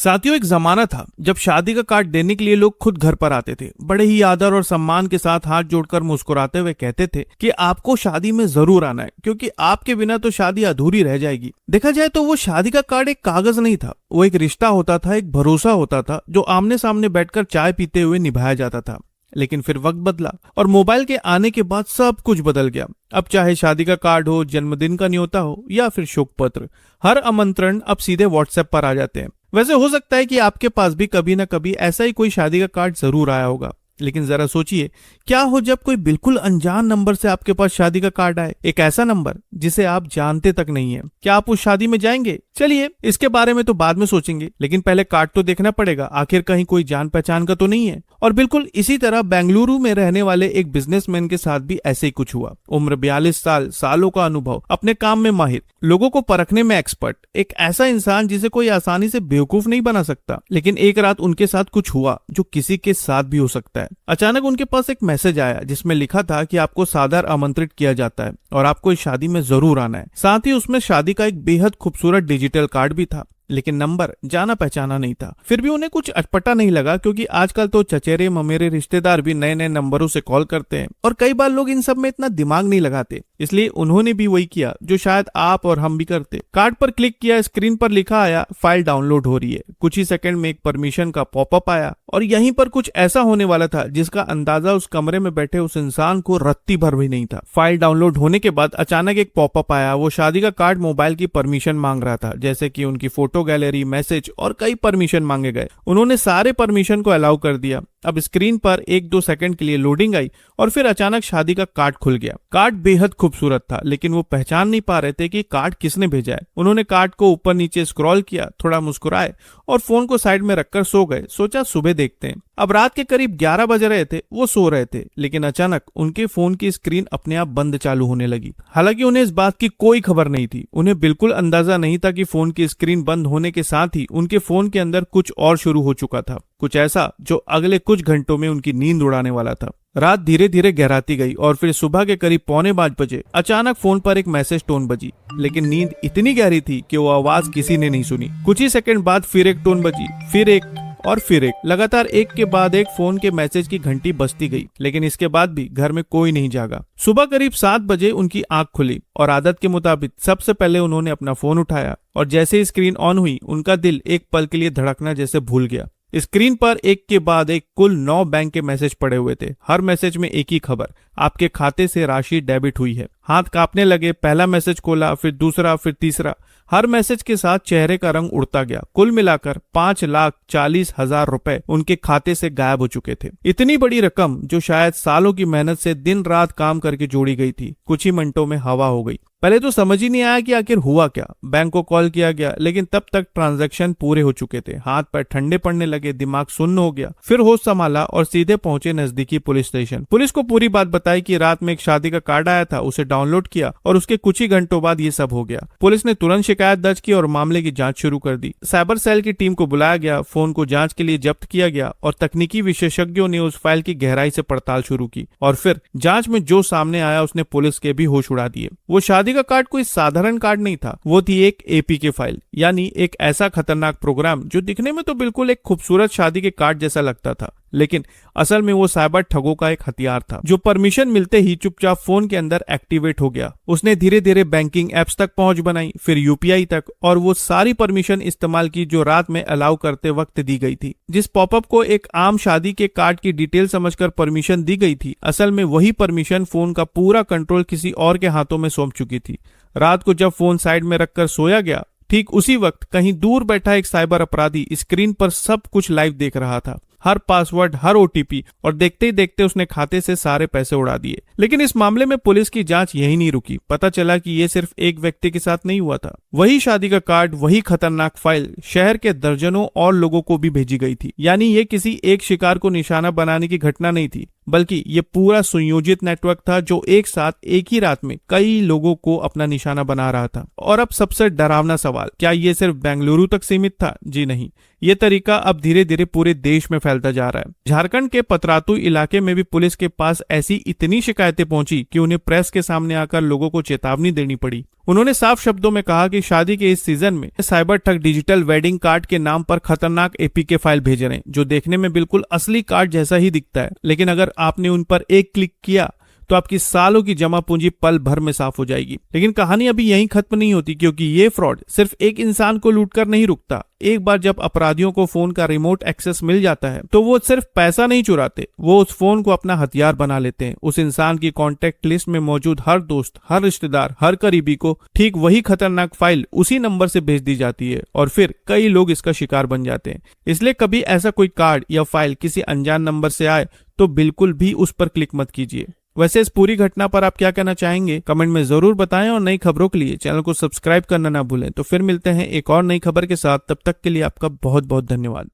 साथियों, एक जमाना था जब शादी का कार्ड देने के लिए लोग खुद घर पर आते थे। बड़े ही आदर और सम्मान के साथ हाथ जोड़कर मुस्कुराते हुए कहते थे कि आपको शादी में जरूर आना है, क्योंकि आपके बिना तो शादी अधूरी रह जाएगी। देखा जाए तो वो शादी का कार्ड एक कागज नहीं था, वो एक रिश्ता होता था, एक भरोसा होता था जो आमने सामने बैठकर चाय पीते हुए निभाया जाता था। लेकिन फिर वक्त बदला और मोबाइल के आने के बाद सब कुछ बदल गया। अब चाहे शादी का कार्ड हो, जन्मदिन का न्योता हो या फिर शोक पत्र, हर आमंत्रण अब सीधे व्हाट्सएप पर आ जाते हैं। वैसे हो सकता है कि आपके पास भी कभी ना कभी ऐसा ही कोई शादी का कार्ड जरूर आया होगा, लेकिन जरा सोचिए, क्या हो जब कोई बिल्कुल अनजान नंबर से आपके पास शादी का कार्ड आए, एक ऐसा नंबर जिसे आप जानते तक नहीं है। क्या आप उस शादी में जाएंगे? चलिए, इसके बारे में तो बाद में सोचेंगे, लेकिन पहले कार्ड तो देखना पड़ेगा, आखिर कहीं कोई जान पहचान का तो नहीं है। और बिल्कुल इसी तरह बेंगलुरु में रहने वाले एक बिजनेसमैन के साथ भी ऐसे ही कुछ हुआ। उम्र 42 साल, सालों का अनुभव, अपने काम में माहिर, लोगों को परखने में एक्सपर्ट, एक ऐसा इंसान जिसे कोई आसानी से बेवकूफ नहीं बना सकता। लेकिन एक रात उनके साथ कुछ हुआ जो किसी के साथ भी हो सकता है। अचानक उनके पास एक मैसेज आया जिसमें लिखा था कि आपको सादर आमंत्रित किया जाता है और आपको इस शादी में जरूर आना है। साथ ही उसमें शादी का एक बेहद खूबसूरत डिजिटल कार्ड भी था, लेकिन नंबर जाना पहचाना नहीं था। फिर भी उन्हें कुछ अटपटा नहीं लगा, क्योंकि आजकल तो चचेरे ममेरे रिश्तेदार भी नए नए नंबरों से कॉल करते हैं और कई बार लोग इन सब में इतना दिमाग नहीं लगाते। इसलिए उन्होंने भी वही किया जो शायद आप और हम भी करते। कार्ड पर क्लिक किया, स्क्रीन पर लिखा आया फाइल डाउनलोड हो रही है। कुछ ही सेकंड में एक परमिशन का पॉपअप आया और यहीं पर कुछ ऐसा होने वाला था जिसका अंदाजा उस कमरे में बैठे उस इंसान को रत्ती भर भी नहीं था। फाइल डाउनलोड होने के बाद अचानक एक पॉपअप आया। वो शादी का कार्ड मोबाइल की परमिशन मांग रहा था, जैसे कि उनकी फोटो गैलरी, मैसेज और कई परमिशन मांगे गए। उन्होंने सारे परमिशन को अलाउ कर दिया। अब स्क्रीन पर 1-2 सेकंड के लिए लोडिंग आई और फिर अचानक शादी का कार्ड खुल गया। कार्ड बेहद खूबसूरत था, लेकिन वो पहचान नहीं पा रहे थे कि कार्ड किसने भेजा है। उन्होंने कार्ड को ऊपर नीचे स्क्रॉल किया, थोड़ा मुस्कुराए और फोन को साइड में रखकर सो गए। सोचा सुबह देखते हैं। अब रात के करीब 11 बज रहे थे, वो सो रहे थे, लेकिन अचानक उनके फोन की स्क्रीन अपने आप बंद चालू होने लगी। हालांकि उन्हें इस बात की कोई खबर नहीं थी। उन्हें बिल्कुल अंदाजा नहीं था कि फोन की स्क्रीन बंद होने के साथ ही उनके फोन के अंदर कुछ और शुरू हो चुका था, कुछ ऐसा जो अगले कुछ घंटों में उनकी नींद उड़ाने वाला था। रात धीरे धीरे गहराती गई और फिर सुबह के करीब 4:45 बजे अचानक फोन पर एक मैसेज टोन बजी, लेकिन नींद इतनी गहरी थी कि वो आवाज किसी ने नहीं सुनी। कुछ ही सेकंड बाद फिर एक टोन बजी, फिर एक और फिर एक, लगातार एक के बाद एक फोन के मैसेज की घंटी बजती गई, लेकिन इसके बाद भी घर में कोई नहीं जागा। सुबह करीब 7 बजे उनकी आंख खुली और आदत के मुताबिक सबसे पहले उन्होंने अपना फोन उठाया और जैसे ही स्क्रीन ऑन हुई, उनका दिल एक पल के लिए धड़कना जैसे भूल गया। स्क्रीन पर एक के बाद एक कुल 9 बैंक के मैसेज पड़े हुए थे। हर मैसेज में एक ही खबर, आपके खाते से राशि डेबिट हुई है। हाथ कांपने लगे। पहला मैसेज खोला, फिर दूसरा, फिर तीसरा। हर मैसेज के साथ चेहरे का रंग उड़ता गया। कुल मिलाकर 5,40,000 रुपए उनके खाते से गायब हो चुके थे। इतनी बड़ी रकम जो शायद सालों की मेहनत से दिन रात काम करके जोड़ी गई थी, कुछ ही मिनटों में हवा हो गई। पहले तो समझ ही नहीं आया कि आखिर हुआ क्या। बैंक को कॉल किया गया, लेकिन तब तक ट्रांजैक्शन पूरे हो चुके थे। हाथ पैर ठंडे पड़ने लगे, दिमाग सुन्न हो गया। फिर होश संभाला और सीधे पहुंचे नजदीकी पुलिस स्टेशन। पुलिस को पूरी बात बताई कि रात में एक शादी का कार्ड आया था, उसे डाउनलोड किया और उसके कुछ ही घंटों बाद ये सब हो गया। पुलिस ने तुरंत शिकायत दर्ज की और मामले की जांच शुरू कर दी। साइबर सेल की टीम को बुलाया गया, फोन को जांच के लिए जब्त किया गया और तकनीकी विशेषज्ञों ने उस फाइल की गहराई से पड़ताल शुरू की। और फिर जांच में जो सामने आया उसने पुलिस के भी होश उड़ा दिए। वो शादी का कार्ड कोई साधारण कार्ड नहीं था, वो थी एक एपीके फाइल, यानी एक ऐसा खतरनाक प्रोग्राम जो दिखने में तो बिल्कुल एक खूबसूरत शादी के कार्ड जैसा लगता था, लेकिन असल में वो साइबर ठगों का एक हथियार था जो परमिशन मिलते ही चुपचाप फोन के अंदर एक्टिवेट हो गया। उसने धीरे धीरे बैंकिंग एप्स तक पहुंच बनाई, फिर यूपीआई तक, और वो सारी परमिशन इस्तेमाल की जो रात में अलाउ करते वक्त दी गई थी। जिस पॉपअप को एक आम शादी के कार्ड की डिटेल समझकर परमिशन दी गई थी, असल में वही परमिशन फोन का पूरा कंट्रोल किसी और के हाथों में सौंप चुकी थी। रात को जब फोन साइड में रखकर सोया गया, ठीक उसी वक्त कहीं दूर बैठा एक साइबर अपराधी स्क्रीन पर सब कुछ लाइव देख रहा था, हर पासवर्ड, हर ओटीपी, और देखते ही देखते उसने खाते से सारे पैसे उड़ा दिए। लेकिन इस मामले में पुलिस की जांच यही नहीं रुकी। पता चला कि ये सिर्फ एक व्यक्ति के साथ नहीं हुआ था। वही शादी का कार्ड, वही खतरनाक फाइल शहर के दर्जनों और लोगों को भी भेजी गई थी। यानी ये किसी एक शिकार को निशाना बनाने की घटना नहीं थी, बल्कि ये पूरा सुनियोजित नेटवर्क था जो एक साथ एक ही रात में कई लोगों को अपना निशाना बना रहा था। और अब सबसे डरावना सवाल, क्या ये सिर्फ बेंगलुरु तक सीमित था? जी नहीं, ये तरीका अब धीरे धीरे पूरे देश में फैल फैलता जा रहा है। झारखंड के पतरातू इलाके में भी पुलिस के पास ऐसी इतनी शिकायतें पहुंची कि उन्हें प्रेस के सामने आकर लोगों को चेतावनी देनी पड़ी। उन्होंने साफ शब्दों में कहा कि शादी के इस सीजन में साइबर ठग डिजिटल वेडिंग कार्ड के नाम पर खतरनाक एपीके फाइल भेज रहे हैं, जो देखने में बिल्कुल असली कार्ड जैसा ही दिखता है, लेकिन अगर आपने उन पर एक क्लिक किया तो आपकी सालों की जमा पूंजी पल भर में साफ हो जाएगी। लेकिन कहानी अभी यहीं खत्म नहीं होती, क्योंकि ये फ्रॉड सिर्फ एक इंसान को लूटकर नहीं रुकता। एक बार जब अपराधियों को फोन का रिमोट एक्सेस मिल जाता है तो वो सिर्फ पैसा नहीं चुराते, वो उस फोन को अपना हथियार बना लेते हैं। उस इंसान की कॉन्टैक्ट लिस्ट में मौजूद हर दोस्त, हर रिश्तेदार, हर करीबी को ठीक वही खतरनाक फाइल उसी नंबर से भेज दी जाती है और फिर कई लोग इसका शिकार बन जाते हैं। इसलिए कभी ऐसा कोई कार्ड या फाइल किसी अनजान नंबर से आए तो बिल्कुल भी उस पर क्लिक मत कीजिए। वैसे इस पूरी घटना पर आप क्या कहना चाहेंगे, कमेंट में जरूर बताएं और नई खबरों के लिए चैनल को सब्सक्राइब करना ना भूलें। तो फिर मिलते हैं एक और नई खबर के साथ, तब तक के लिए आपका बहुत बहुत धन्यवाद।